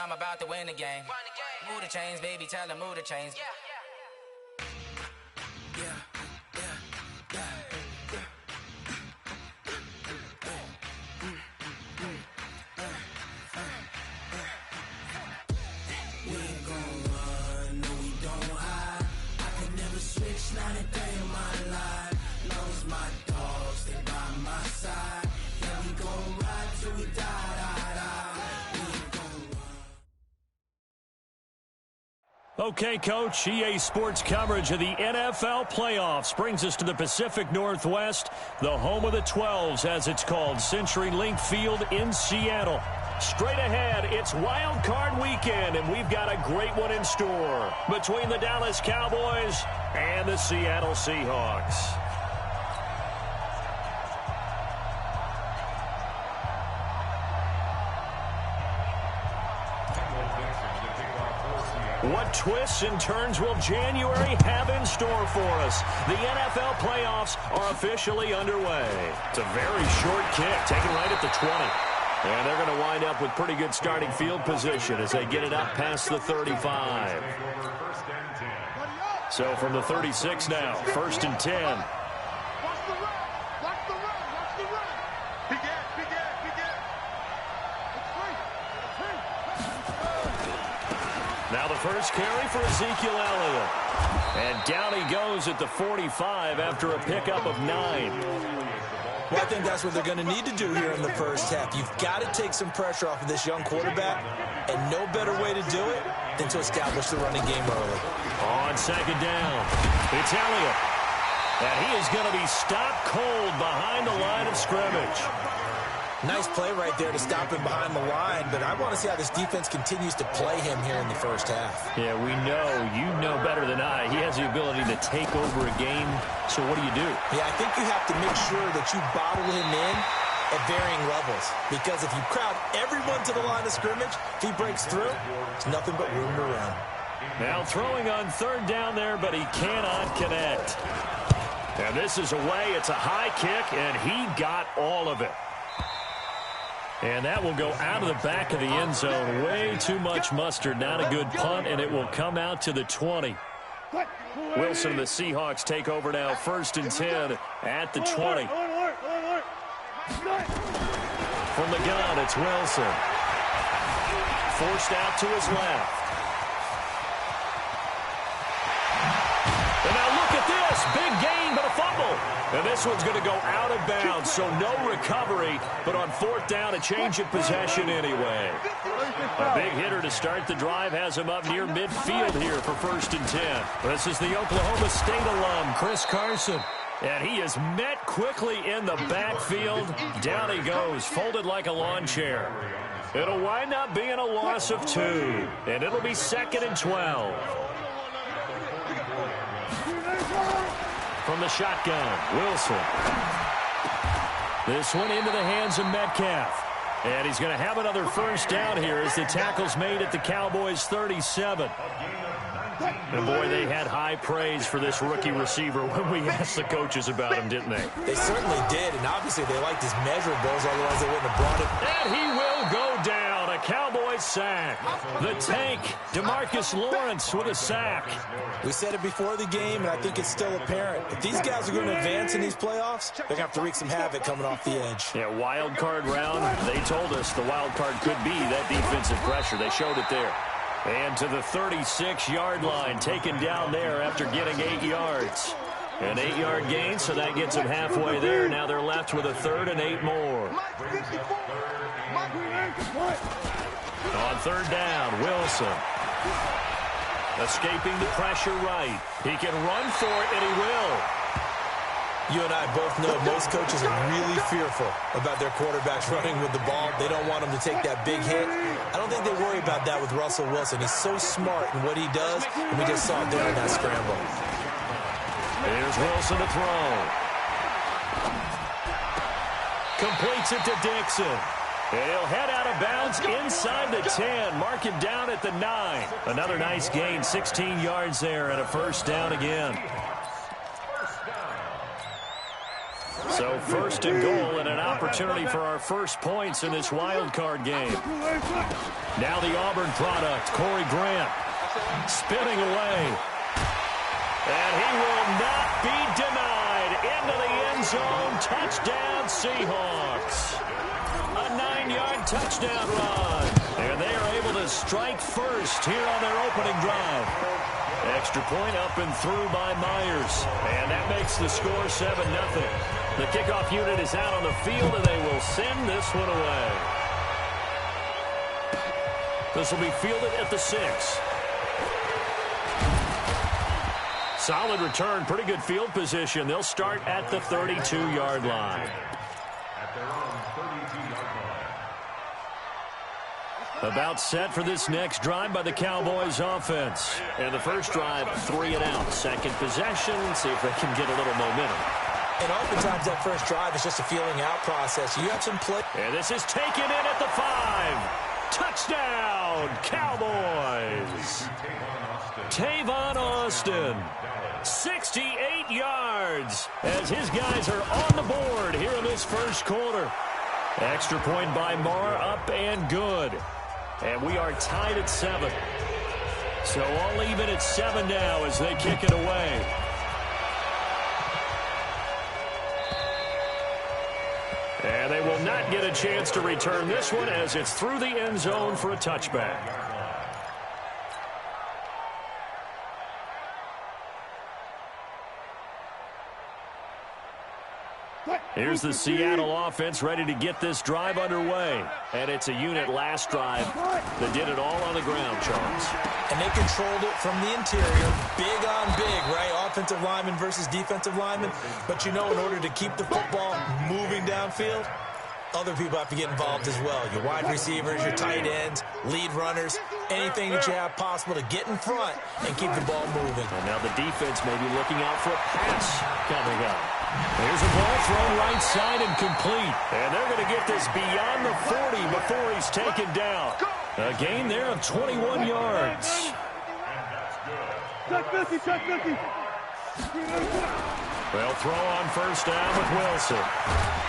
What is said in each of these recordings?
I'm about to win the game. Move the chains, baby, tell them move the chains. We ain't gon' run, no we don't hide. I can never switch, not a day in my life. Long as my dogs, they by my side. Yeah, we gon' ride till we die, die, die. We ain't gon' run. Okay, Coach, EA Sports coverage of the NFL playoffs brings us to the Pacific Northwest, the home of the 12s, as it's called, CenturyLink Field in Seattle. Straight ahead, it's Wildcard weekend, and we've got a great one in store between the Dallas Cowboys and the Seattle Seahawks. What twists and turns will January have in store for us? The NFL playoffs are officially underway. It's a very short kick, taken right at the 20. And they're going to wind up with pretty good starting field position as they get it up past the 35. So from the 36 now, 1st and 10. Watch the run. Watch the run. Watch the run. Big ass, big ass, big ass. It's free. Now the first carry for Ezekiel Elliott. And down he goes at the 45 after a pickup of 9. Well, I think that's what they're going to need to do here in the first half. You've got to take some pressure off of this young quarterback, and no better way to do it than to establish the running game early. On 2nd down, it's Elliott. And he is going to be stopped cold behind the line of scrimmage. Nice play right there to stop him behind the line, but I want to see how this defense continues to play him here in the first half. Yeah, we know, you know better than I, he has the ability to take over a game, so what do you do? Yeah, I think you have to make sure that you bottle him in at varying levels, because if you crowd everyone to the line of scrimmage, if he breaks through, there's nothing but room to run. Now throwing on 3rd down there, but he cannot connect. And this is away, it's a high kick, and he got all of it. And that will go out of the back of the end zone. Way too much mustard. Not a good punt, and it will come out to the 20. Wilson and the Seahawks take over now. 1st and 10 at the 20. From the gun, it's Wilson. Forced out to his left. And now look at this. Big gain, but a fumble. And this one's going to go out of bounds, so no recovery. But on 4th down, a change of possession anyway. A big hitter to start the drive has him up near midfield here for 1st and 10. This is the Oklahoma State alum, Chris Carson. And he is met quickly in the backfield. Down he goes, folded like a lawn chair. It'll wind up being a loss of 2. And it'll be 2nd and 12. From the shotgun, Wilson. This one into the hands of Metcalf. And he's going to have another 1st down here as the tackle's made at the Cowboys' 37. And boy, they had high praise for this rookie receiver when we asked the coaches about him, didn't they? They certainly did, and obviously they liked his measurables, otherwise they wouldn't have brought him. And he will go down, a Cowboys sack. The tank, DeMarcus Lawrence with a sack. We said it before the game, and I think it's still apparent. If these guys are going to advance in these playoffs, they're going to have to wreak some havoc coming off the edge. Yeah, wild card round, they told us the wild card could be that defensive pressure. They showed it there. And to the 36-yard line, taken down there after getting 8 yards. An 8-yard gain, so that gets them halfway there. Now they're left with a 3rd and 8 more. On 3rd down, Wilson. Escaping the pressure right. He can run for it, and he will. You and I both know most coaches are really fearful about their quarterbacks running with the ball. They don't want them to take that big hit. I don't think they worry about that with Russell Wilson. He's so smart in what he does, and we just saw it there in that scramble. Here's Wilson to throw. Completes it to Dixon. And he'll head out of bounds inside the 10. Mark him down at the 9. Another nice gain, 16 yards there, and a 1st down again. So first and goal and an opportunity for our first points in this wild card game. Now the Auburn product, Corey Grant, spinning away. And he will not be denied. Into the end zone. Touchdown, Seahawks. A 9-yard touchdown run. And they are able to strike first here on their opening drive. Extra point up and through by Myers. And that makes the score 7-0. The kickoff unit is out on the field, and they will send this one away. This will be fielded at the 6. Solid return, pretty good field position. They'll start at the 32-yard line. About set for this next drive by the Cowboys offense. And the first drive, 3 and out. Second possession, see if they can get a little momentum. And oftentimes that first drive is just a feeling out process. You have some play. And this is taken in at the 5. Touchdown, Cowboys. Tavon Austin. 68 yards as his guys are on the board here in this first quarter. Extra point by Marr, up and good. And we are tied at 7. So all even at 7 now as they kick it away. And they will not get a chance to return this one as it's through the end zone for a touchback. Here's the Seattle offense ready to get this drive underway. And it's a unit last drive that did it all on the ground, Charles. And they controlled it from the interior. Big on big, right? Offensive lineman versus defensive lineman. But you know, in order to keep the football moving downfield, other people have to get involved as well. Your wide receivers, your tight ends, lead runners, anything that you have possible to get in front and keep the ball moving. And now the defense may be looking out for a pass coming up. Here's a ball thrown right side and complete. And they're going to get this beyond the 40 before he's taken down. A gain there of 21 yards. They'll throw on first down with Wilson.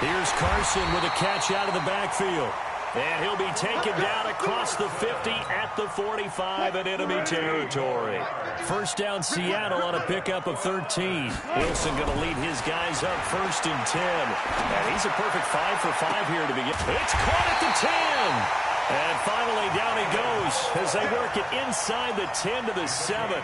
Here's Carson with a catch out of the backfield. And he'll be taken down across the 50 at the 45 in enemy territory. First down Seattle on a pickup of 13. Wilson going to lead his guys up first and 10. And he's a perfect 5 for 5 here to begin. It's caught at the 10. And finally down he goes as they work it inside the 10 to the 7.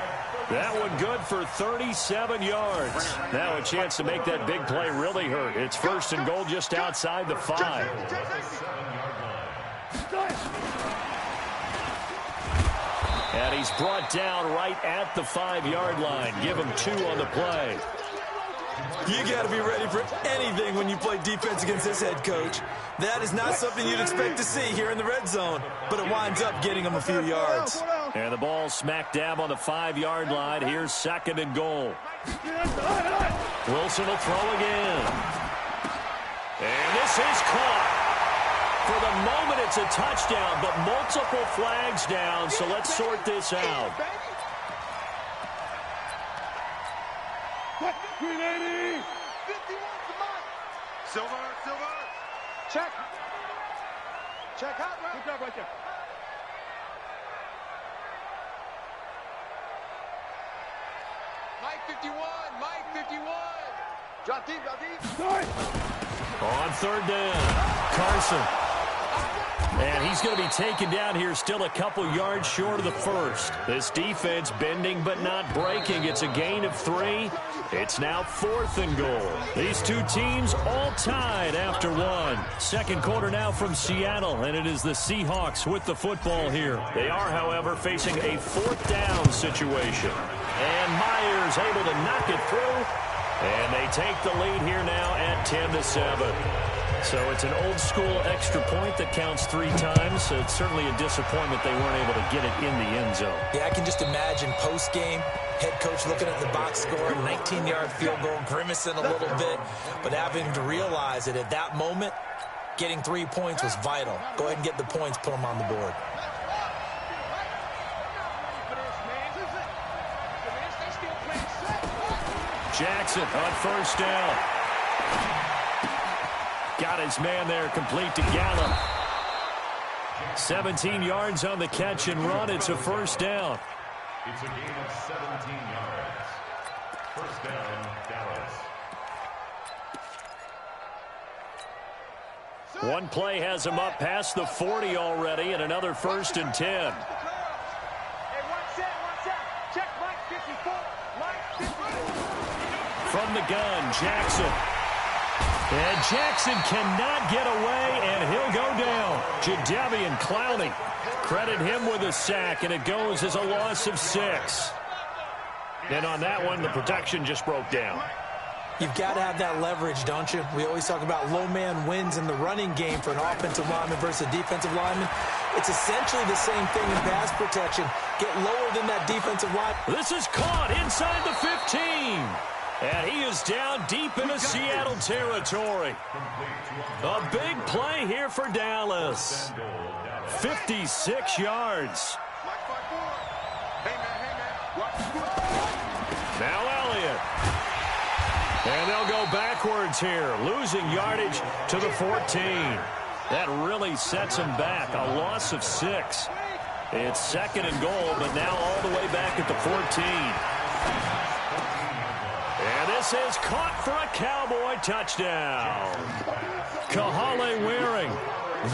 That one good for 37 yards. Now a chance to make that big play really hurt. It's first and goal just outside the 5. And he's brought down right at the 5-yard line. Give him 2 on the play. You got to be ready for anything when you play defense against this head coach. That is not something you'd expect to see here in the red zone, but it winds up getting him a few yards. And the ball smack dab on the 5-yard line. Here's second and goal. Wilson will throw again. And this is caught. For the moment, it's a touchdown, but multiple flags down, so let's sort this out. Silver. Check. Check out. Good job right there. Mike 51. Drop deep. On third down, Carson. And he's going to be taken down here still a couple yards short of the first. This defense bending but not breaking. It's a gain of 3. It's now 4th and goal. These two teams all tied after 1. Second quarter now from Seattle, and it is the Seahawks with the football here. They are, however, facing a 4th down situation. And Myers able to knock it through. And they take the lead here now at 10-7. So it's an old-school extra point that counts 3 times. So it's certainly a disappointment they weren't able to get it in the end zone. Yeah, I can just imagine post-game, head coach looking at the box score, 19-yard field goal, grimacing a little bit, but having to realize that at that moment, getting 3 points was vital. Go ahead and get the points, put them on the board. Jackson on first down. Got his man there, complete to Gallup. 17 yards on the catch and run. It's a first down. It's a gain of 17 yards. First down, Dallas. One play has him up past the 40 already, and another 1st and 10. From the gun, Jackson. And Jackson cannot get away, and he'll go down. Jadeveon Clowney. Credit him with a sack, and it goes as a loss of 6. And on that one, the protection just broke down. You've got to have that leverage, don't you? We always talk about low man wins in the running game for an offensive lineman versus a defensive lineman. It's essentially the same thing in pass protection. Get lower than that defensive line. This is caught inside the 15. And he is down deep into Seattle territory. A big play here for Dallas. 56 yards. Now Elliott. And they'll go backwards here, losing yardage to the 14. That really sets him back, a loss of 6. It's 2nd and goal, but now all the way back at the 14. And this is caught for a Cowboy touchdown. Kahale Waring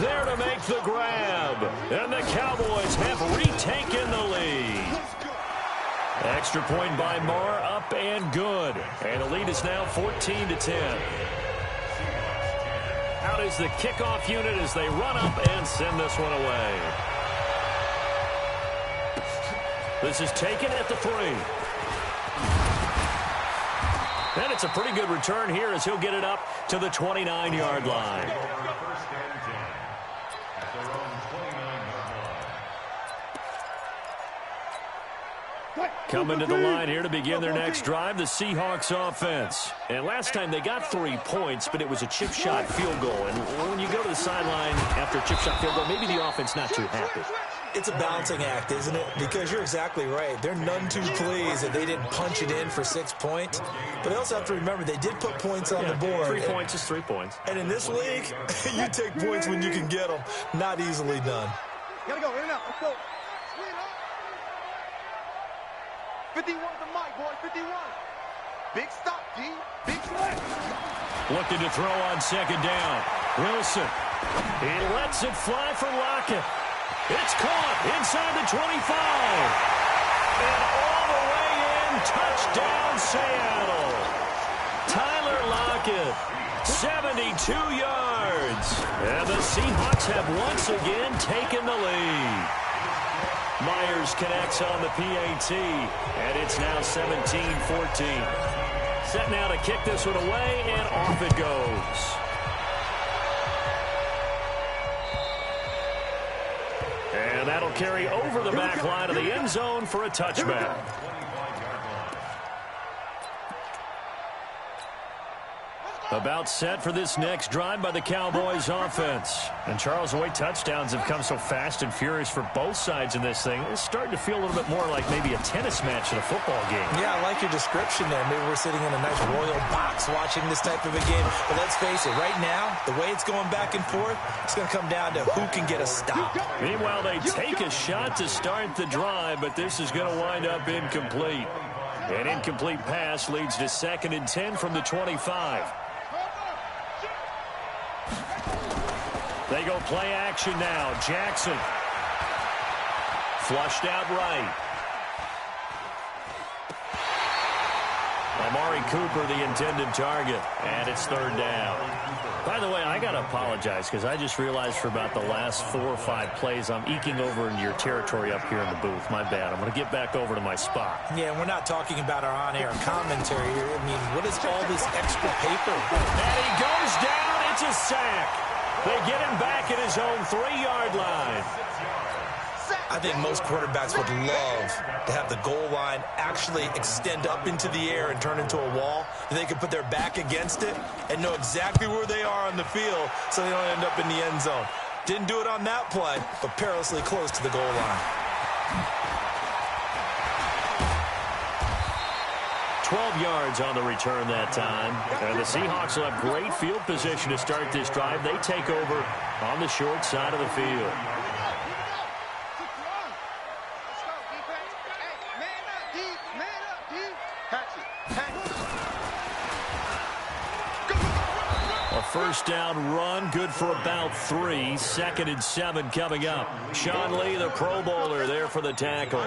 there to make the grab. And the Cowboys have retaken the lead. Extra point by Marr, up and good. And the lead is now 14-10. Out is the kickoff unit as they run up and send this one away. This is taken at the 3. And it's a pretty good return here as he'll get it up to the 29-yard line. Coming to the line here to begin their next drive, the Seahawks offense. And last time they got 3 points, but it was a chip shot field goal. And when you go to the sideline after a chip shot field goal, maybe the offense not too happy. It's a balancing act, isn't it? Because you're exactly right. They're none too pleased that they didn't punch it in for 6 points. But they also have to remember they did put points on the board. 3 points is 3 points. And in this league, you take points when you can get them. Not easily done. Gotta go, in and out. Let's go. 51 the mic, boy, 51. Big stop, G. Big stop. Looking to throw on 2nd down. Wilson. He lets it fly for Lockett. It's caught inside the 25. And all the way in, touchdown Seattle. Tyler Lockett, 72 yards. And the Seahawks have once again taken the lead. Myers connects on the PAT, and it's now 17-14. Set now to kick this one away, and off it goes. And that'll carry over the back line of the end zone for a touchback. About set for this next drive by the Cowboys offense. And Charles, the way touchdowns have come so fast and furious for both sides in this thing, it's starting to feel a little bit more like maybe a tennis match in a football game. Yeah, I like your description there. Maybe we're sitting in a nice royal box watching this type of a game. But let's face it, right now, the way it's going back and forth, it's going to come down to who can get a stop. Meanwhile, they take a shot to start the drive, but this is going to wind up incomplete. An incomplete pass leads to 2nd and 10 from the 25. They go play action now. Jackson. Flushed out right. Amari Cooper, the intended target. And it's 3rd down. By the way, I got to apologize because I just realized for about the last 4 or 5 plays I'm eking over into your territory up here in the booth. My bad. I'm going to get back over to my spot. Yeah, we're not talking about our on-air commentary here. I mean, what is all this extra paper? And he goes down. It's a sack. They get him back at his own 3-yard line. I think most quarterbacks would love to have the goal line actually extend up into the air and turn into a wall. They can put their back against it and know exactly where they are on the field so they don't end up in the end zone. Didn't do it on that play, but perilously close to the goal line. 12 yards on the return that time. And the Seahawks will have great field position to start this drive. They take over on the short side of the field. A first down run, good for about 3. 2nd and 7 coming up. Sean Lee, the Pro Bowler, there for the tackle.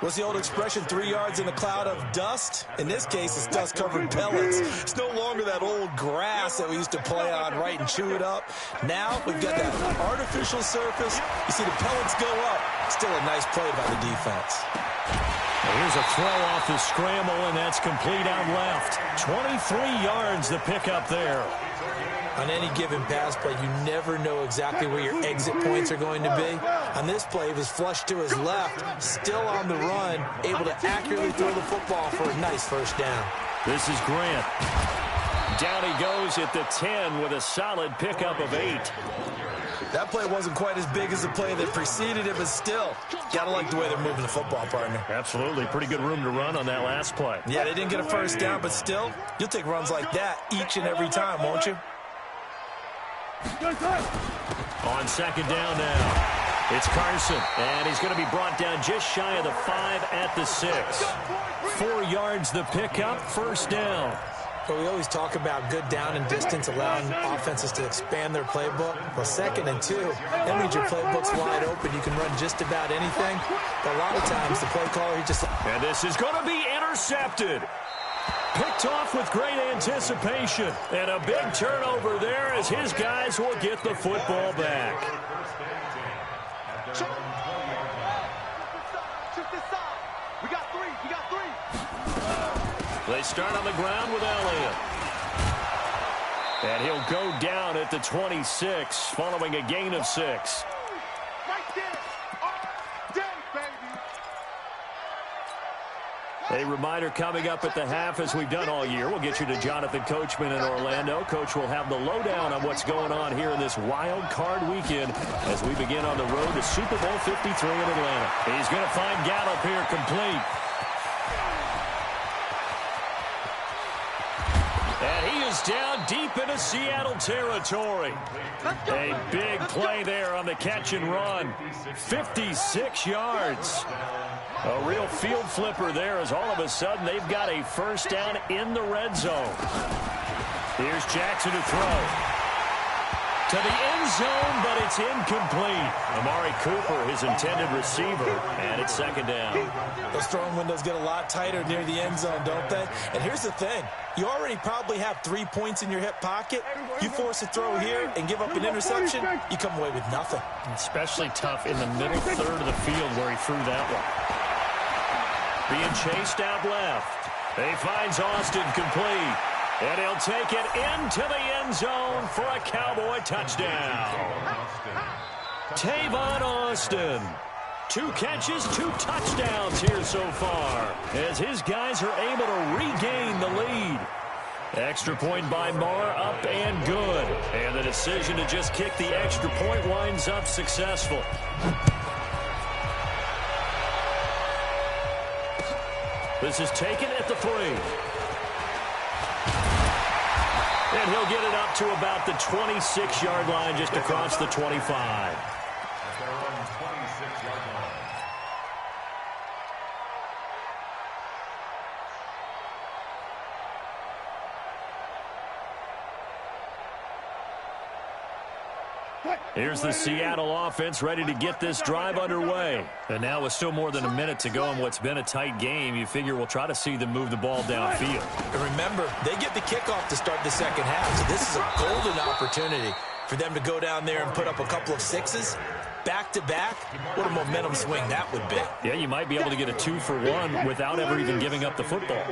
What's the old expression, 3 yards in a cloud of dust? In this case, it's dust-covered pellets. It's no longer that old grass that we used to play on, right, and chew it up. Now we've got that artificial surface. You see the pellets go up. Still a nice play by the defense. Here's a throw off the scramble, and that's complete out left. 23 yards the pickup there. On any given pass play, you never know exactly where your exit points are going to be. On this play, he was flushed to his left, still on the run, able to accurately throw the football for a nice first down. This is Grant. Down he goes at the 10 with a solid pickup of 8. That play wasn't quite as big as the play that preceded it, but still, gotta like the way they're moving the football, partner. Absolutely. Pretty good room to run on that last play. Yeah, they didn't get a first down, but still, you'll take runs like that each and every time, won't you? On 2nd down now, it's Carson, and he's going to be brought down just shy of the 5 at the 6. 4 yards the pickup, first down. But we always talk about good down and distance, allowing offenses to expand their playbook. Well, 2nd and 2, that means your playbook's wide open. You can run just about anything. But a lot of times, the play caller, he just... And this is going to be intercepted. Picked off with great anticipation. And a big turnover there as his guys will get the football back. They start on the ground with Elliott. And he'll go down at the 26 following a gain of 6. A reminder coming up at the half, as we've done all year. We'll get you to Jonathan Coachman in Orlando. Coach will have the lowdown on what's going on here in this wild card weekend as we begin on the road to Super Bowl 53 in Atlanta. He's going to find Gallup here complete. And he is down deep into Seattle territory. A big play there on the catch and run. 56 yards. A real field flipper there as all of a sudden they've got a first down in the red zone. Here's Jackson to throw. To the end zone, but it's incomplete. Amari Cooper, his intended receiver, and it's 2nd down. Those throwing windows get a lot tighter near the end zone, don't they? And here's the thing. You already probably have 3 points in your hip pocket. You force a throw here and give up an interception, you come away with nothing. Especially tough in the middle third of the field where he threw that one. Being chased out left. He finds Austin complete. And he'll take it into the end zone for a Cowboy touchdown. Tavon Austin. 2 catches, 2 touchdowns here so far as his guys are able to regain the lead. Extra point by Marr, up and good. And the decision to just kick the extra point winds up successful. This is taken at the 3. And he'll get it up to about the 26-yard line, just across the 25. Here's the Seattle offense ready to get this drive underway. And now with still more than a minute to go in what's been a tight game, you figure we'll try to see them move the ball downfield. And remember, they get the kickoff to start the second half, so this is a golden opportunity for them to go down there and put up a couple of 6s. Back-to-back, what a momentum swing that would be. Yeah, you might be able to get a 2-for-1 without ever even giving up the football.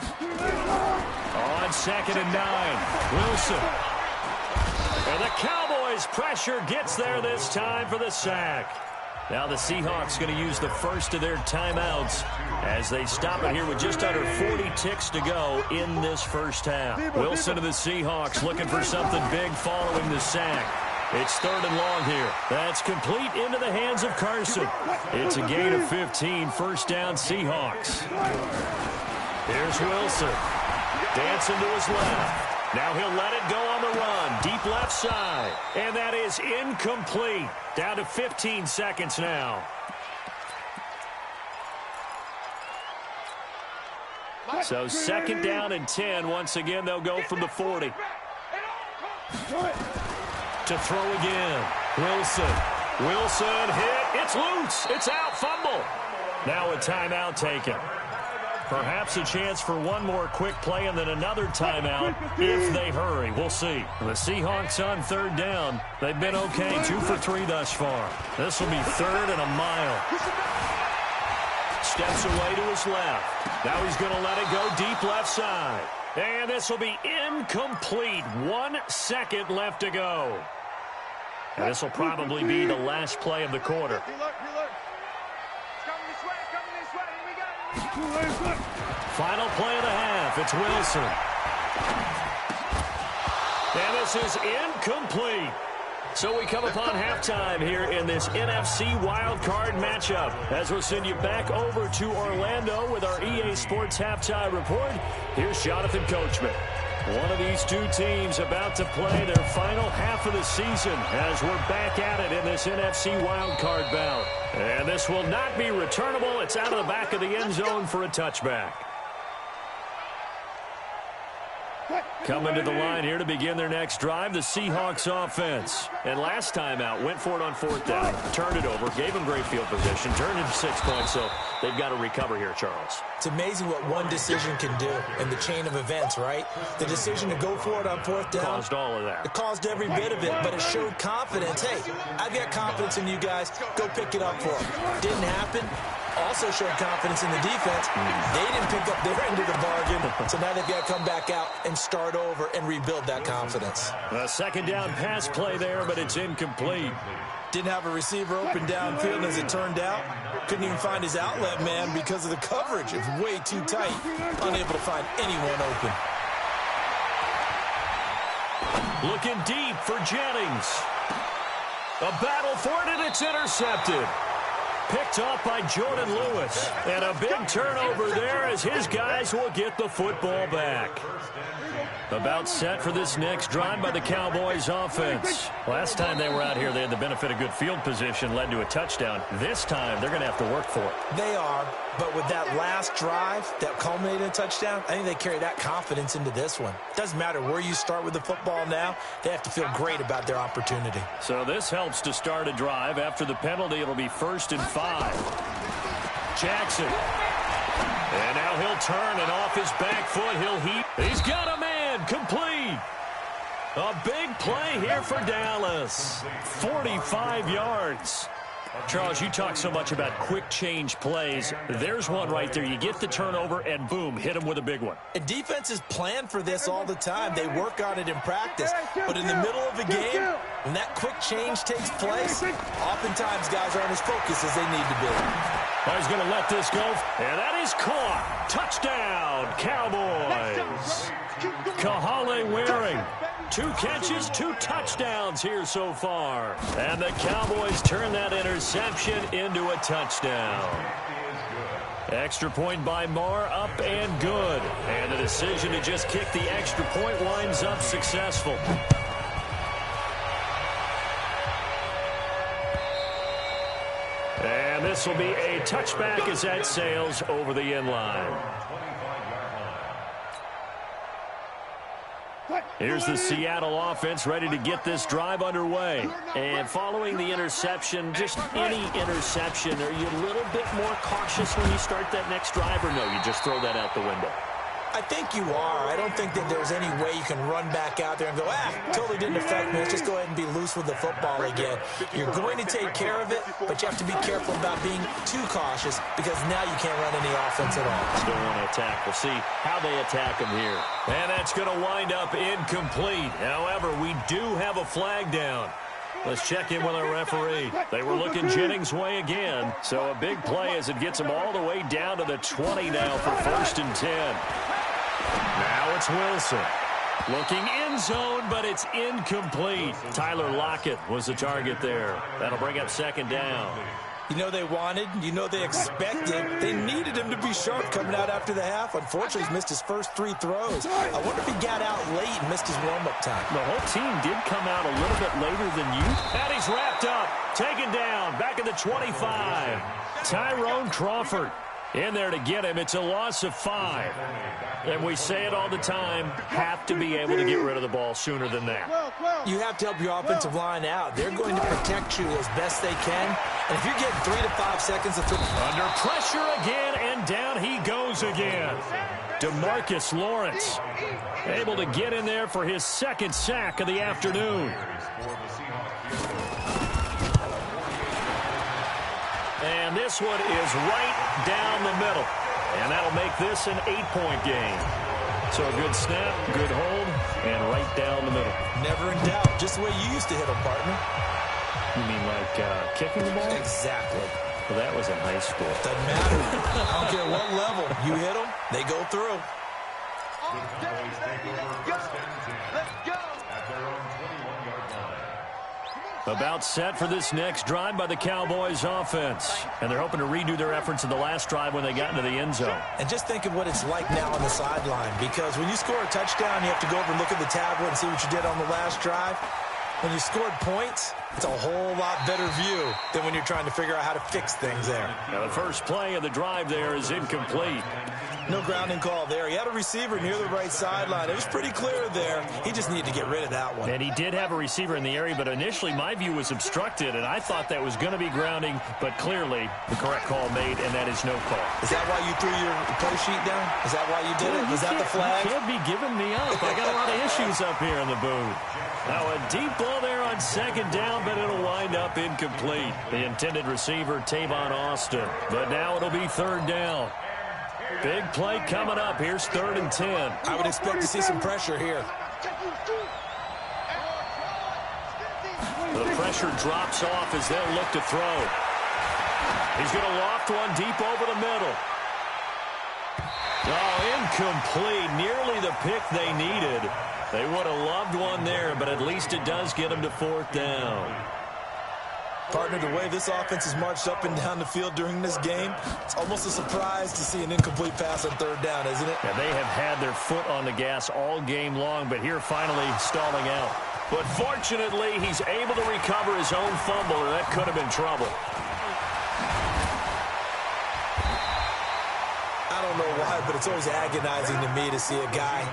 On 2nd and 9, Wilson. And the Cowboys' pressure gets there this time for the sack. Now the Seahawks going to use the first of their timeouts as they stop it here with just under 40 ticks to go in this first half. Wilson of the Seahawks looking for something big following the sack. It's 3rd and long here. That's complete into the hands of Carson. It's a gain of 15, first down Seahawks. Here's Wilson. Dancing to his left. Now he'll let it go on the run. Deep left side. And that is incomplete. Down to 15 seconds now. So 2nd down and 10. Once again, they'll go from the 40. To throw again. Wilson. Wilson hit. It's loose. It's out. Fumble. Now a timeout taken. Perhaps a chance for one more quick play and then another timeout if they hurry. We'll see. The Seahawks on 3rd down. They've been okay. 2 for 3 thus far. This will be 3rd and a mile. Steps away to his left. Now he's going to let it go deep left side. And this will be incomplete. 1 second left to go. And this will probably be the last play of the quarter. Final play of the half. It's Wilson. And this is incomplete. So we come upon halftime here in this NFC Wildcard matchup. As we'll send you back over to Orlando with our EA Sports Halftime Report, here's Jonathan Coachman. One of these two teams about to play their final half of the season as we're back at it in this NFC Wildcard bout. And this will not be returnable. It's out of the back of the end zone for a touchback. Coming to the line here to begin their next drive, the Seahawks offense. And last time out, went for it on 4th down, turned it over, gave them great field position, turned it to 6 points, so they've got to recover here, Charles. It's amazing what one decision can do in the chain of events, right? The decision to go for it on 4th down. Caused all of that. It caused every bit of it, but it showed confidence. Hey, I've got confidence in you guys. Go pick it up for them. Didn't happen. Also showed confidence in the defense. They didn't pick up their end of the bargain, so now they've got to come back out and start over and rebuild that confidence. A 2nd down pass play there, but it's incomplete. Didn't have a receiver open downfield, as it turned out. Couldn't even find his outlet man because of the coverage. It's way too tight. Unable to find anyone open. Looking deep for Jennings. A battle for it, and it's intercepted. Picked off by Jordan Lewis. And a big turnover there as his guys will get the football back. About set for this next drive by the Cowboys offense. Last time they were out here, they had the benefit of good field position, led to a touchdown. This time, they're going to have to work for it. They are, but with that last drive that culminated in a touchdown, I think they carry that confidence into this one. Doesn't matter where you start with the football now, they have to feel great about their opportunity. So this helps to start a drive. After the penalty, it'll be 1st and 5. Jackson. And now he'll turn, and off his back foot, he'll heat. He's got a man, complete. A big play here for Dallas. 45 yards. Charles, you talk so much about quick change plays. There's one right there. You get the turnover, and boom, hit him with a big one. And defenses plan for this all the time. They work on it in practice. But in the middle of a game, when that quick change takes place, oftentimes guys aren't as focused as they need to be. Oh, he's going to let this go, and that is caught. Touchdown, Cowboys. Kahale Waring. 2 catches, 2 touchdowns here so far. And the Cowboys turn that interception into a touchdown. Extra point by Marr, up and good. And the decision to just kick the extra point winds up successful. And this will be a touchback as that sails over the end line. Here's the Seattle offense ready to get this drive underway. And following the interception, just any interception, are you a little bit more cautious when you start that next drive, or no, you just throw that out the window? I think you are. I don't think that there's any way you can run back out there and go, totally didn't affect me. Let's just go ahead and be loose with the football again. You're going to take care of it, but you have to be careful about being too cautious because now you can't run any offense at all. Still want to attack. We'll see how they attack him here. And that's going to wind up incomplete. However, we do have a flag down. Let's check in with our referee. They were looking Jennings' way again. So a big play as it gets him all the way down to the 20 now for 1st and 10. Now it's Wilson. Looking end zone, but it's incomplete. Tyler Lockett was the target there. That'll bring up second down. You know they wanted, you know they expected. They needed him to be sharp coming out after the half. Unfortunately, he's missed his first 3 throws. I wonder if he got out late and missed his warm-up time. The whole team did come out a little bit later than you. And he's wrapped up, taken down, back at the 25. Tyrone Crawford in there to get him. It's a loss of 5. And we say it all the time, have to be able to get rid of the ball sooner than that. You have to help your offensive line out. They're going to protect you as best they can. And if you're getting 3 to 5 seconds to throw... Under pressure again, and down he goes again. DeMarcus Lawrence able to get in there for his second sack of the afternoon. And this one is right down the middle. And that'll make this an 8-point game. So a good snap, good hold, and right down the middle. Never in doubt. Just the way you used to hit them, partner. You mean like kicking the ball? Exactly. Well, that was in high school. Doesn't matter. I don't care what level. You hit them, they go through. Let's go. At their own 21-yard line. About set for this next drive by the Cowboys offense. And they're hoping to redo their efforts in the last drive when they got into the end zone. And just think of what it's like now on the sideline, because when you score a touchdown, you have to go over and look at the tablet and see what you did on the last drive. When you scored points, it's a whole lot better view than when you're trying to figure out how to fix things there. Now the first play of the drive there is incomplete. No grounding call there. He had a receiver near the right sideline. It was pretty clear there. He just needed to get rid of that one. And he did have a receiver in the area, but initially my view was obstructed, and I thought that was going to be grounding, but clearly the correct call made, and that is no call. Is that why you threw your play sheet down? Is that why you did it? Was that the flag? You can't be giving me up. I got a lot of issues up here in the booth. Now a deep ball there on second down, but it'll wind up incomplete. The intended receiver, Tavon Austin. But now it'll be third down. Big play coming up. Here's 3rd and 10. I would expect to see some pressure here. The pressure drops off as they'll look to throw. He's going to loft one deep over the middle. Oh, incomplete. Nearly the pick they needed. They would have loved one there, but at least it does get them to 4th down. Partner, the way this offense has marched up and down the field during this game, it's almost a surprise to see an incomplete pass on 3rd down, isn't it? Yeah, they have had their foot on the gas all game long, but here finally stalling out. But fortunately, he's able to recover his own fumble, or that could have been trouble. I don't know why, but it's always agonizing to me to see a guy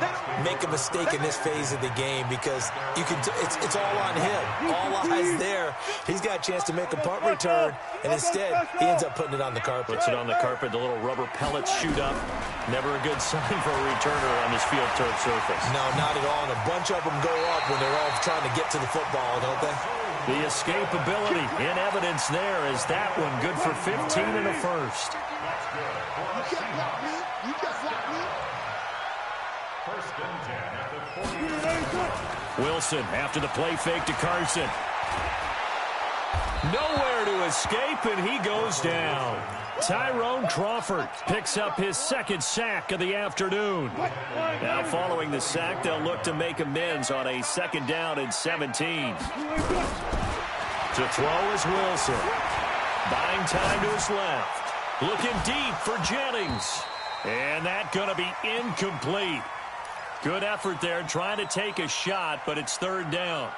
make a mistake in this phase of the game, because you can it's all on him. All eyes there. He's got a chance to make a punt return, and instead he ends up putting it on the carpet. Puts it on the carpet. The little rubber pellets shoot up. Never a good sign for a returner on this field turf surface. No, not at all. And a bunch of them go up when they're all trying to get to the football, don't they? The escapability in evidence there is that one good for 15 and a first. You can't block me. You can't block me. 1st and 10 at the 40. Wilson after the play fake to Carson. Nowhere to escape, and he goes down. Tyrone Crawford picks up his 2nd sack of the afternoon. Now following the sack, they'll look to make amends on a 2nd down and 17. To throw is Wilson. Buying time to his left. Looking deep for Jennings. And that going to be incomplete. Good effort there, trying to take a shot, but it's 3rd down.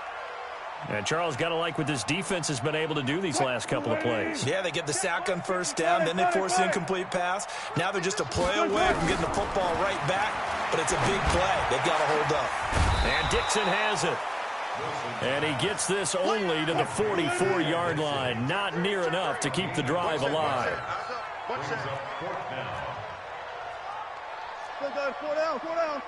And Charles, got to like what this defense has been able to do these last couple of plays. Yeah, they get the sack on 1st down, then they force the incomplete pass. Now they're just a play away from getting the football right back, but it's a big play. They've got to hold up. And Dixon has it. And he gets this only to the 44-yard line. Not near enough to keep the drive alive. Watch that. 4th down. Go down.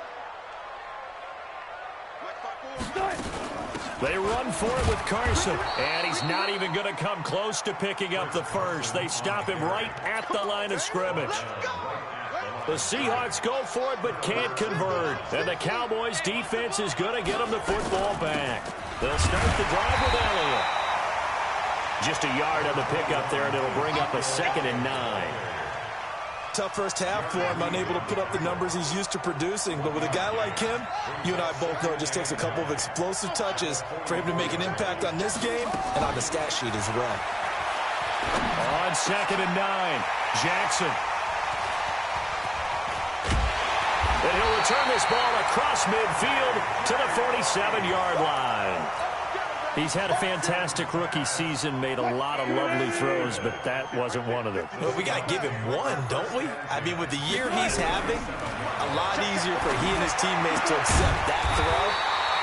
They run for it with Carson, and he's not even going to come close to picking up the first. They stop him right at the line of scrimmage. The Seahawks go for it but can't convert, and the Cowboys defense is going to get them the football back. They'll start the drive with Elliott. Just a yard on the pickup there, and it'll bring up a 2nd and 9. Tough first half for him, unable to put up the numbers he's used to producing. But with a guy like him, you and I both know it just takes a couple of explosive touches for him to make an impact on this game and on the stat sheet as well. On 2nd and 9, Jackson. And he'll return this ball across midfield to the 47-yard line. He's had a fantastic rookie season, made a lot of lovely throws, but that wasn't one of them. Well, we got to give him one, don't we? I mean, with the year he's having, a lot easier for he and his teammates to accept that throw,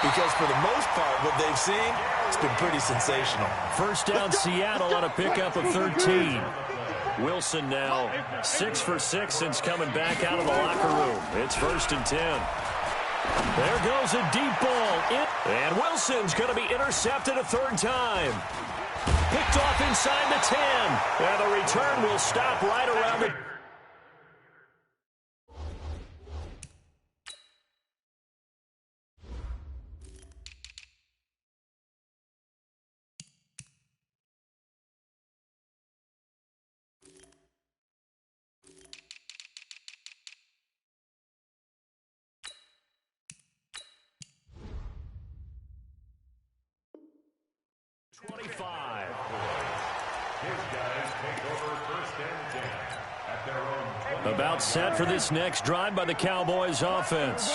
because for the most part, what they've seen, it's been pretty sensational. First down, Seattle on a pickup of 13. Wilson now 6 for 6 since coming back out of the locker room. It's 1st and 10. There goes a deep ball. And Wilson's going to be intercepted a 3rd time. Picked off inside the 10. And the return will stop right around the... About set for this next drive by the Cowboys offense.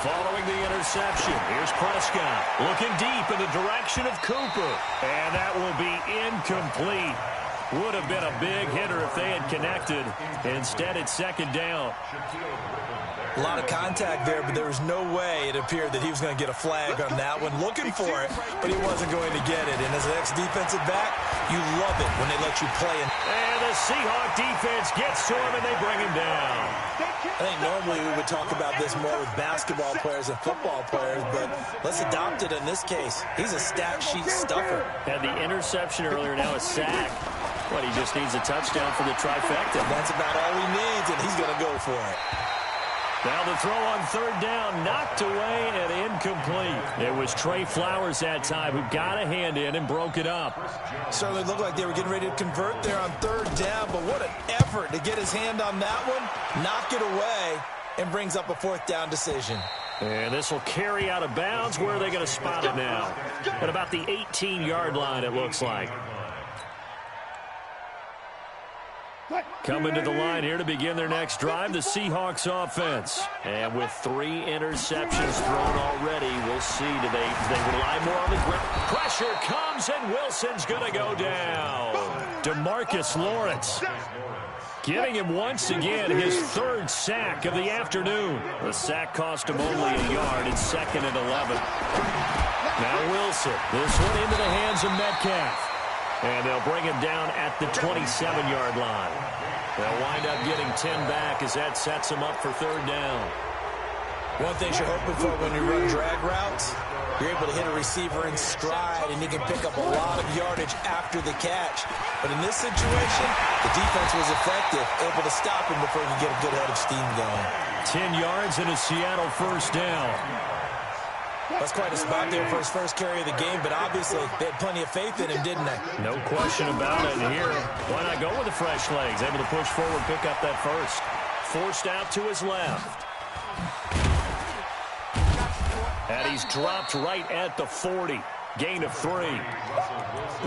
Following the interception, here's Prescott looking deep in the direction of Cooper. And that will be incomplete. Would have been a big hitter if they had connected. Instead, it's 2nd down. A lot of contact there, but there was no way it appeared that he was going to get a flag on that one. Looking for it, but he wasn't going to get it. And as an ex-defensive back, you love it when they let you play. And the Seahawk defense gets to him, and they bring him down. I think normally we would talk about this more with basketball players and football players, but let's adopt it in this case. He's a stat sheet stuffer. Had the interception earlier, now a sack. But he just needs a touchdown for the trifecta. That's about all he needs, and he's going to go for it. Now the throw on 3rd down, knocked away and incomplete. It was Trey Flowers that time who got a hand in and broke it up. Certainly looked like they were getting ready to convert there on 3rd down, but what an effort to get his hand on that one, knock it away, and brings up a 4th down decision. And this will carry out of bounds. Where are they going to spot it now? At about the 18-yard line, it looks like. Coming to the line here to begin their next drive, the Seahawks offense. And with 3 interceptions thrown already, we'll see. Do they rely more on the ground? Pressure comes, and Wilson's going to go down. DeMarcus Lawrence giving him once again his 3rd sack of the afternoon. The sack cost him only a yard. It's 2nd and 11. Now Wilson. This one into the hands of Metcalf. And they'll bring him down at the 27-yard line. They'll wind up getting 10 back as that sets them up for 3rd down. One thing you're hoping for when you run drag routes, you're able to hit a receiver in stride, and he can pick up a lot of yardage after the catch. But in this situation, the defense was effective, able to stop him before he could get a good head of steam going. 10 yards and a Seattle 1st down. That's quite a spot there for his first carry of the game, but obviously they had plenty of faith in him, didn't they? No question about it. And here, why not go with the fresh legs? Able to push forward, pick up that first. Forced out to his left. And he's dropped right at the 40. Gain of 3.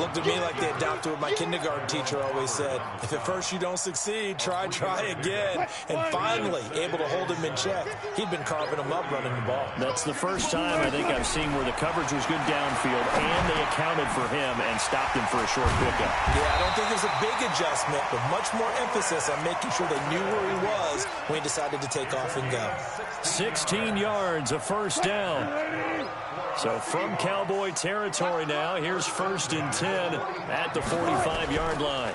Looked to me like they adopted what my kindergarten teacher always said. If at first you don't succeed, try again. And finally, able to hold him in check. He'd been carving him up running the ball. That's the first time I think I've seen where the coverage was good downfield, and they accounted for him and stopped him for a short pickup. Yeah, I don't think it was a big adjustment, but much more emphasis on making sure they knew where he was when he decided to take off and go. 16 yards, a 1st down. So from Cowboy territory now, here's 1st and 10 at the 45-yard line.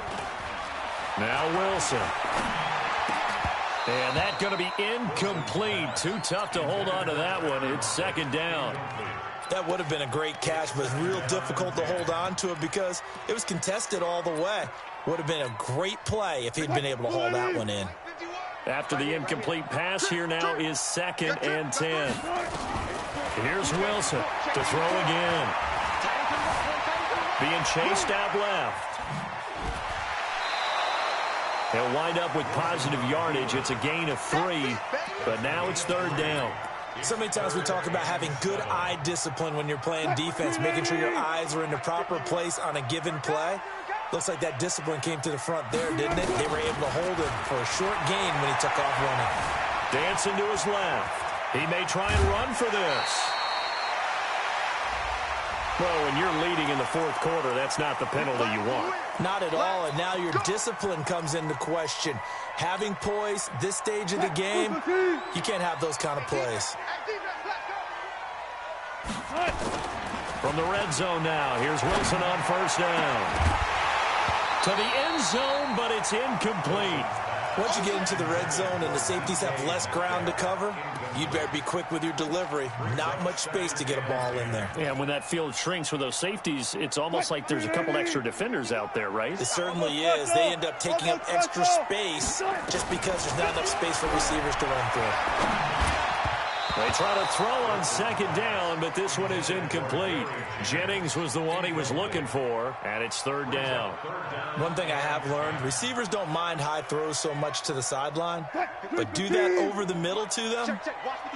Now Wilson. And that's going to be incomplete. Too tough to hold on to that one. It's 2nd down. That would have been a great catch, but it's real difficult to hold on to it because it was contested all the way. Would have been a great play if he'd been able to haul that one in. After the incomplete pass, here now is 2nd and 10. Here's Wilson to throw again. Being chased out left. He'll wind up with positive yardage. It's a gain of 3, but now it's 3rd down. So many times we talk about having good eye discipline when you're playing defense, making sure your eyes are in the proper place on a given play. Looks like that discipline came to the front there, didn't it? They were able to hold him for a short gain when he took off running. Dancing to his left. He may try and run for this. Well, when you're leading in the 4th quarter, that's not the penalty you want. Not at all, and now your discipline comes into question. Having poise this stage of the game, you can't have those kind of plays. From the red zone now, here's Wilson on 1st down. To the end zone, but it's incomplete. Once you get into the red zone and the safeties have less ground to cover, you better be quick with your delivery. Not much space to get a ball in there. Yeah, when that field shrinks with those safeties, it's almost like there's a couple extra defenders out there, right? It certainly is. They end up taking up extra space just because there's not enough space for receivers to run through. They try to throw on 2nd down, but this one is incomplete. Jennings was the one he was looking for, and it's 3rd down. One thing I have learned, receivers don't mind high throws so much to the sideline, but do that over the middle to them,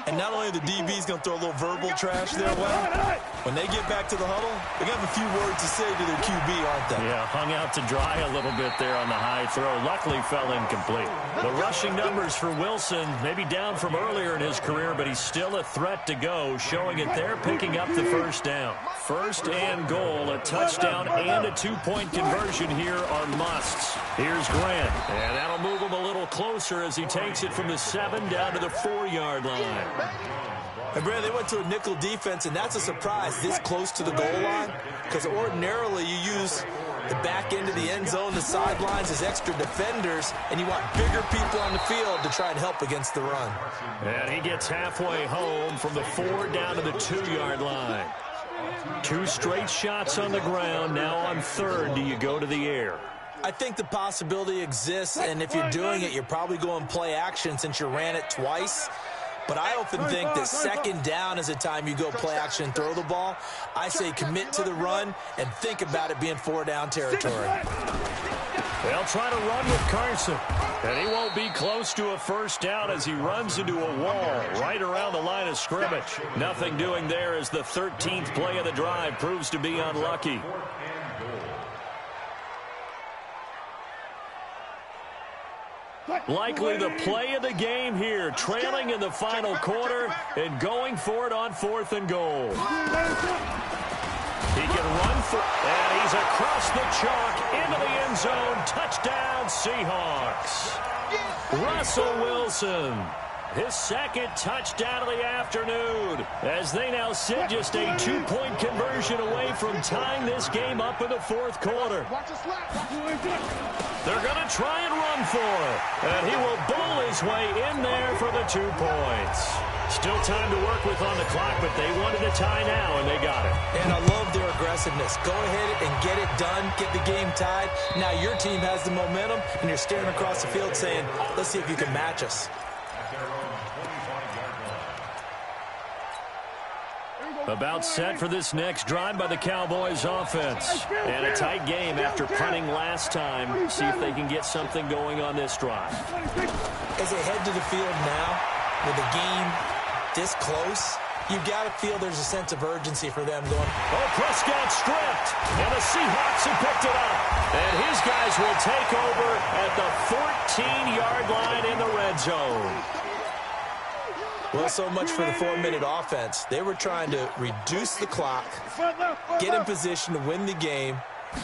and not only the DB's going to throw a little verbal trash their way, when they get back to the huddle, they're going to have a few words to say to their QB, aren't they? Yeah, hung out to dry a little bit there on the high throw. Luckily fell incomplete. The rushing numbers for Wilson, maybe down from earlier in his career, but he's still a threat to go, showing it there, picking up the 1st down. 1st and goal, a touchdown and a 2-point conversion here are musts. Here's Grant, and that'll move him a little closer as he takes it from the 7 down to the 4-yard line. And Brad, they went to a nickel defense, and that's a surprise this close to the goal line, because ordinarily you use the back end of the end zone, the sidelines as extra defenders, and you want bigger people on the field to try and help against the run. And he gets halfway home from the 4 down to the 2-yard line. 2 straight shots on the ground. Now on 3rd, do you go to the air? I think the possibility exists, and if you're doing it, you're probably going play action since you ran it twice. But I often think that 2nd down is a time you go play action and throw the ball. I say commit to the run and think about it being 4-down territory. They'll try to run with Carson. And he won't be close to a 1st down as he runs into a wall right around the line of scrimmage. Nothing doing there as the 13th play of the drive proves to be unlucky. Likely the play of the game here, trailing in the final quarter and going for it on 4th and goal. He can run for, and he's across the chalk into the end zone. Touchdown, Seahawks. Russell Wilson, his 2nd touchdown of the afternoon, as they now sit just a 2-point conversion away from tying this game up in the 4th quarter. They're going to try and run for it, and he will bowl his way in there for the 2 points. Still time to work with on the clock, but they wanted a tie now, and they got it. And I love their aggressiveness. Go ahead and get it done, get the game tied. Now your team has the momentum, and you're staring across the field saying, let's see if you can match us. About set for this next drive by the Cowboys offense. And a tight game after punting last time. See if they can get something going on this drive. As they head to the field now, with the game this close, you've got to feel there's a sense of urgency for them going. Oh, Prescott stripped, and the Seahawks have picked it up. And his guys will take over at the 14-yard line in the red zone. Well, so much for the 4-minute offense. They were trying to reduce the clock, get in position to win the game,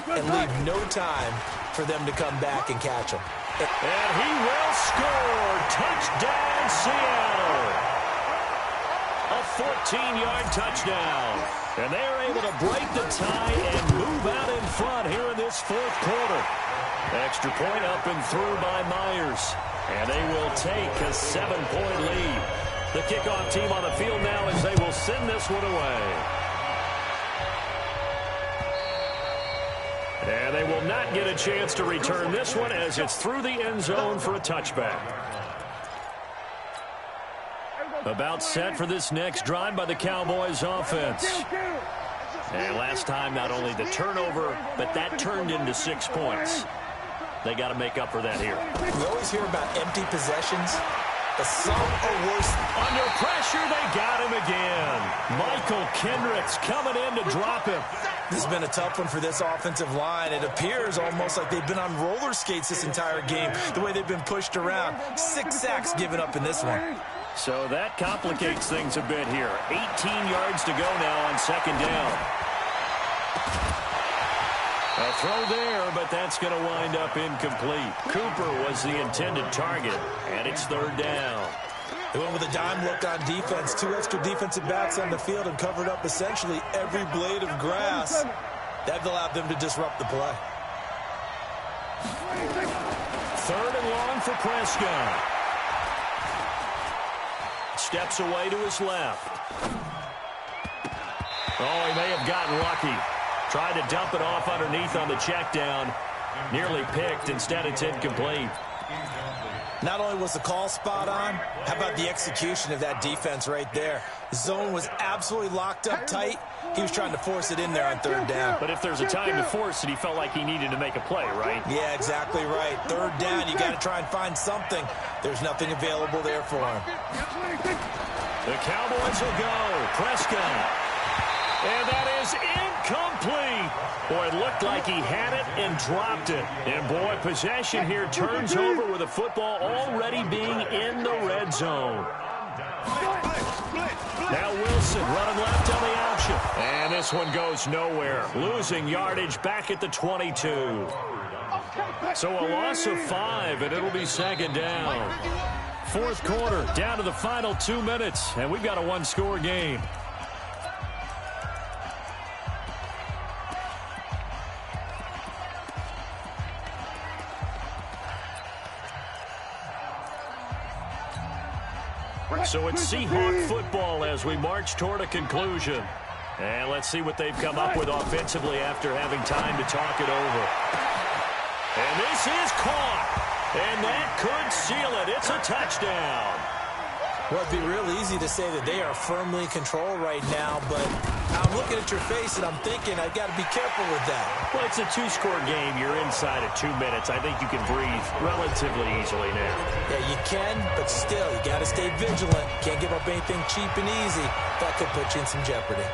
and leave no time for them to come back and catch them. And he will score. Touchdown, Seattle. A 14-yard touchdown. And they are able to break the tie and move out in front here in this 4th quarter. Extra point up and through by Myers. And they will take a 7-point lead. The kickoff team on the field now as they will send this one away. And they will not get a chance to return this one as it's through the end zone for a touchback. About set for this next drive by the Cowboys offense. And last time, not only the turnover, but that turned into 6 points. They got to make up for that here. We always hear about empty possessions, but some are worse. Under pressure, they got him again. Michael Kendricks coming in to drop him. This has been a tough one for this offensive line. It appears almost like they've been on roller skates this entire game, the way they've been pushed around. 6 sacks given up in this one. So that complicates things a bit here. 18 yards to go now on second down. A throw there, but that's going to wind up incomplete. Cooper was the intended target, and it's third down. They went with a dime look on defense. 2 extra defensive backs on the field and covered up essentially every blade of grass. That allowed them to disrupt the play. Third and long for Prescott. Steps away to his left. Oh, he may have gotten lucky. Tried to dump it off underneath on the check down. Nearly picked. Instead, it's incomplete. Not only was the call spot on, how about the execution of that defense right there? The zone was absolutely locked up tight. He was trying to force it in there on third down. But if there's a time to force it, he felt like he needed to make a play, right? Yeah, exactly right. Third down, you got to try and find something. There's nothing available there for him. The Cowboys will go. Prescott. And that is incomplete. Boy, it looked like he had it and dropped it. And, boy, possession here turns over with the football already being in the red zone. Now Wilson running left on the option. And this one goes nowhere. Losing yardage back at the 22. So a loss of 5, and it'll be second down. Fourth quarter, down to the final 2 minutes, and we've got a one-score game. So it's Seahawk football as we march toward a conclusion. And let's see what they've come up with offensively after having time to talk it over. And this is caught. And that could seal it. It's a touchdown. Well, it'd be real easy to say that they are firmly in control right now, but I'm looking at your face and I'm thinking I've got to be careful with that. Well, it's a 2-score game. You're inside at 2 minutes. I think you can breathe relatively easily now. Yeah, you can, but still, you got to stay vigilant. Can't give up anything cheap and easy. That could put you in some jeopardy.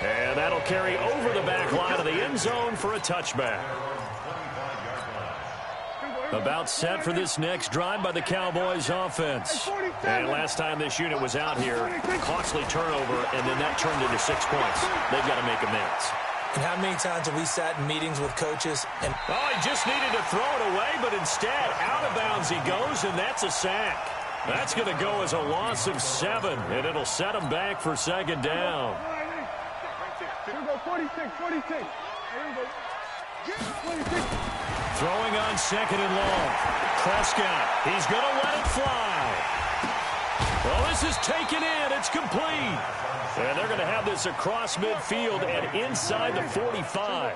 And that'll carry over the back line of the end zone for a touchback. About set for this next drive by the Cowboys offense. And last time this unit was out here, costly turnover, and then that turned into 6 points. They've got to make amends. And how many times have we sat in meetings with coaches and... Oh, he just needed to throw it away, but instead, out of bounds he goes, and that's a sack. That's going to go as a loss of 7, and it'll set him back for second down. Here we go, 46. Here we go. Throwing on second and long. Prescott, he's going to let it fly. Well, this is taken in. It's complete. And they're going to have this across midfield and inside the 45.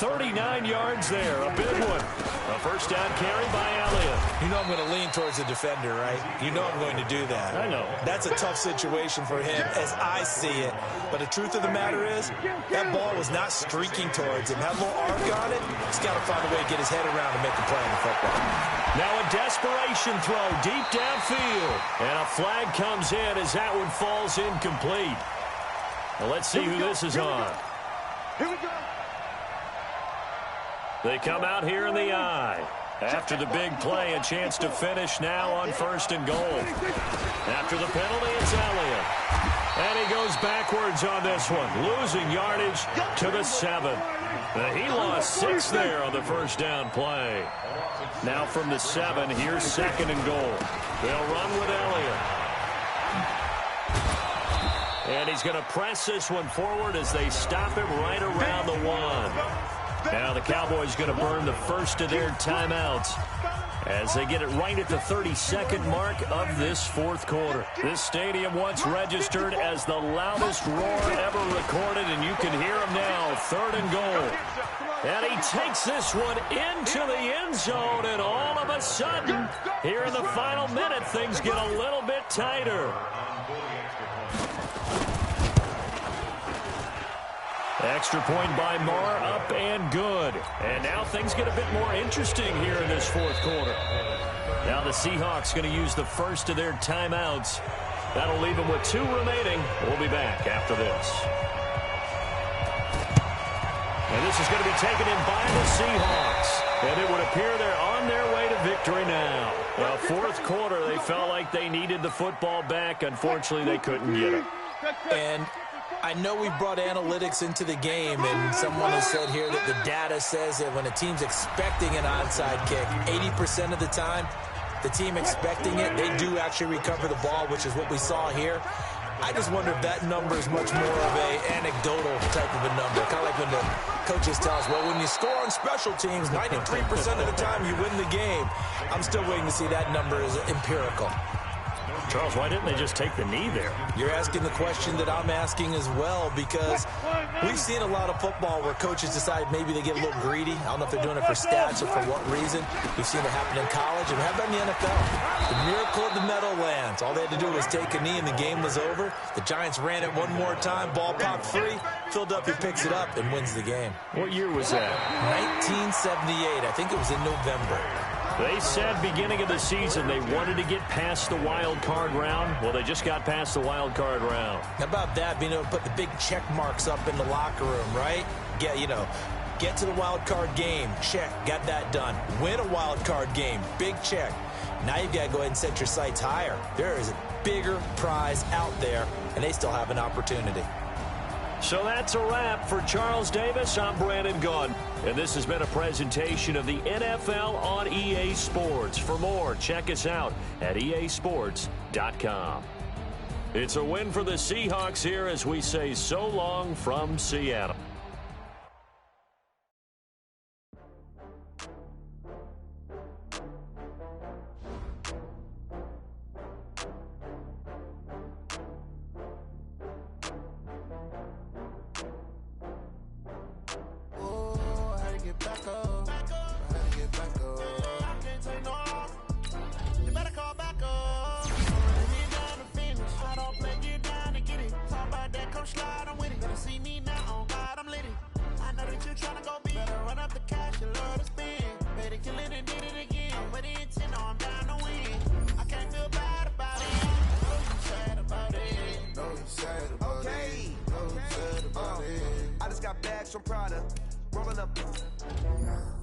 39 yards there. A big one. A first down carry by Elliott. You know I'm going to lean towards the defender, right? You know I'm going to do that. I know. That's a tough situation for him as I see it. But the truth of the matter is, that ball was not streaking towards him. Had a little arc on it. He's got to find a way to get his head around and make a play on the football. Now a desperation throw deep downfield. And a flag comes in as that one falls incomplete. Well, let's see who this is on. Here we go. They come out here in the eye. After the big play, a chance to finish now on first and goal. After the penalty, it's Elliott. And he goes backwards on this one, losing yardage to the 7. He lost 6 there on the first down play. Now from the 7, here's second and goal. They'll run with Elliott. And he's going to press this one forward as they stop him right around the 1. Now the Cowboys going to burn the first of their timeouts as they get it right at the 32nd mark of this fourth quarter. This stadium once registered as the loudest roar ever recorded, and you can hear him now. Third and goal. And he takes this one into the end zone, and all of a sudden, here in the final minute, things get a little bit tighter. Extra point by Marr, up and good. And now things get a bit more interesting here in this fourth quarter. Now the Seahawks going to use the first of their timeouts. That'll leave them with 2 remaining. We'll be back after this. And this is going to be taken in by the Seahawks. And it would appear they're on their way to victory now. Well, fourth quarter, they felt like they needed the football back. Unfortunately, they couldn't get it. And I know we brought analytics into the game, and someone has said here that the data says that when a team's expecting an onside kick, 80% of the time, the team expecting it, they do actually recover the ball, which is what we saw here. I just wonder if that number is much more of a anecdotal type of a number. Kind of like when the coaches tell us, well, when you score on special teams, 93% of the time you win the game. I'm still waiting to see that number is empirical. Charles, why didn't they just take the knee there? You're asking the question that I'm asking as well, because we've seen a lot of football where coaches decide maybe they get a little greedy. I don't know if they're doing it for stats or for what reason. We've seen it happen in college, and how about in the NFL? The miracle of the Meadowlands. All they had to do was take a knee, and the game was over. The Giants ran it one more time. Ball popped free. Philadelphia picks it up and wins the game. What year was that? 1978. I think it was in November. They said beginning of the season they wanted to get past the wild card round. Well, they just got past the wild card round. How about that, being able to put the big check marks up in the locker room, right? Get to the wild card game, check, got that done. Win a wild card game, big check. Now you've got to go ahead and set your sights higher. There is a bigger prize out there, and they still have an opportunity. So that's a wrap for Charles Davis. I'm Brandon Gaudin, and this has been a presentation of the NFL on EA Sports. For more, check us out at easports.com. It's a win for the Seahawks here as we say so long from Seattle.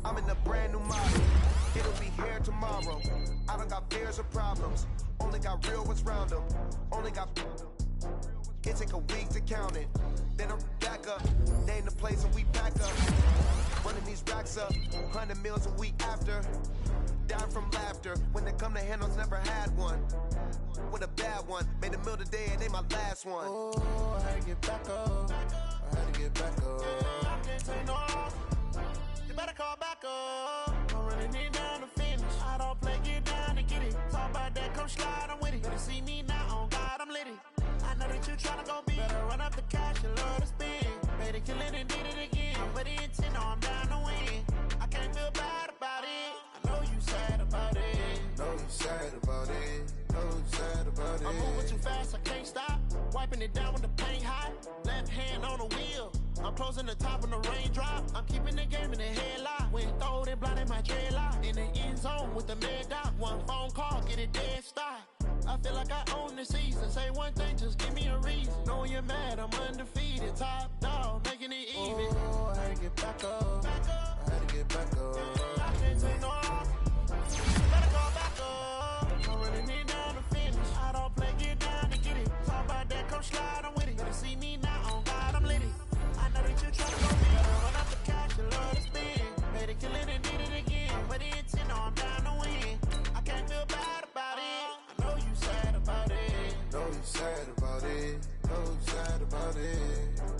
I'm in a brand new model. It'll be here tomorrow. I don't got fears or problems. Only got real ones round them. Only got. It take a week to count it. Then I'm back up. Name the place and we back up. Running these racks up. 100 meals a week after. Down from laughter. When they come to handles, never had one. With a bad one. Made a meal today and they my last one. Oh, I had to get back up. I had to get back up. I can't take no. You better call back up. I'm running it down to finish. I don't play, get down to get it. Talk about that, come slide, I'm with it. Better see me now, on God, I'm lit it. I know that you tryna go big. Better run up the cash, you love to spend. Made it, kill it, and did it again. But the intent, no, I'm down to win. I can't feel bad about it. I know you sad about it. Know you sad about it. Know you sad about it. I'm moving too fast, I can't stop. Wiping it down with the paint hot. Left hand on the wheel. I'm closing the top when the raindrop. I'm keeping the game in the headlock. When throwed it, blinded my dreadlock. In the end zone with the mad dot. One phone call, get it dead stop. I feel like I own the season. Say one thing, just give me a reason. Knowing you're mad, I'm undefeated. Top dog, making it even. Oh, I had to get back up. I had to get back up. I can't take no. Better go back up. I'm running it down to finish. I don't play, get down to get it. Talk about that, come slide, I'm with it. Better see me now, on God, I'm lit it. I know that you tryna go big. Run up the cash, you love to spend. Made it, kill it, and did it again. But the intent, no, I'm down to win. I can't feel bad about it. I know you sad about it. Know you sad about it. Know you sad about it.